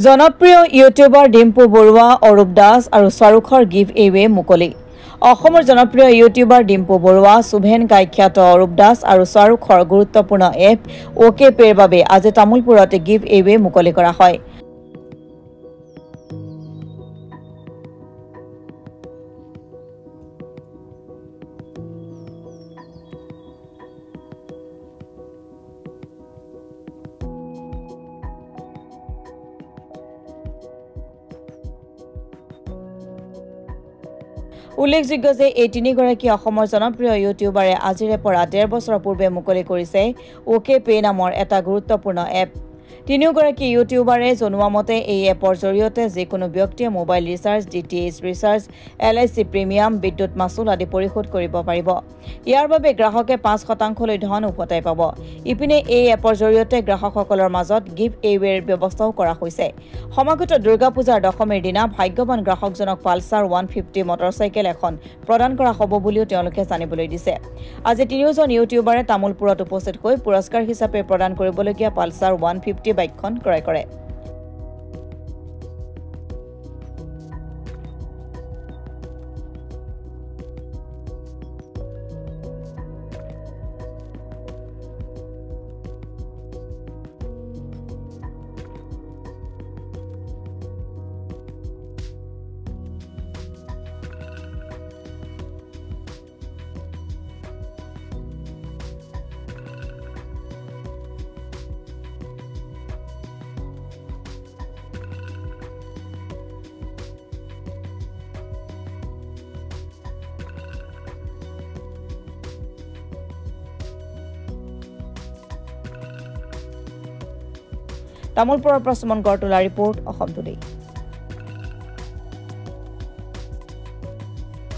জনপ্ৰিয় ইউটিউবাৰ ডিম্পু বৰুৱা, অৰূপ দাস আৰু শ্বাহৰুখৰ গিভ এৱে মুকলি। অসমৰ জনপ্ৰিয় ইউটিউবাৰ ডিম্পু বৰুৱা, শুভেন গায়খ্যাত অৰূপ দাস আৰু শ্বাহৰুখৰ গুৰুত্বপূৰ্ণ এপ অ'কে পে'ৰ বাবে আজি তামুলপুৰত গিভ এৱে মুকলি কৰা হয়। উল্লেখযোগ্য যে এই তিনিগৰাকী অসমৰ জনপ্ৰিয় ইউটিউবাৰে আজিৰে পৰা ১.৫ বছৰ পূৰ্বে মুকলি কৰিছে অ'কে পে নামৰ এটা গুৰুত্বপূৰ্ণ এপ। তিনিওগৰাকী ইউটিউবাৰে জনোৱা মতে এই এপৰ জৰিয়তে যিকোনো ব্যক্তিয়ে mobile recharge, DTH recharge, LIC premium, বিদ্যুৎ মাচুল আদি পৰিশোধ কৰিব পাৰিব। ইয়াৰ বাবে গ্ৰাহকে ৫% ধন উভতাই পাব। ইপিনে এই এপৰ জৰিয়তে গ্ৰাহকসকলৰ মাজত গিভ এৱেৰ ব্যৱস্থাও কৰা হৈছে। সমাগত দুৰ্গা পূজাৰ দশমীৰ দিনা ভাগ্যৱান গ্ৰাহকজনক পালছাৰ 150 মটৰচাইকেল এখন প্ৰদান কৰা হ'ব বুলিও তেওঁলোকে জানিবলৈ দিছে। আজি তিনিওজন ইউটিউবাৰে তামুলপুৰত উপস্থিত হৈ পুৰস্কাৰ হিচাপে প্ৰদান কৰিবলগীয়া পালছাৰ 150 বাইকখন ক্ৰয় কৰে। তামুলপুৰৰ পৰা সুমন গড়টোলা ৰিপৰ্ট, অসম টুডে।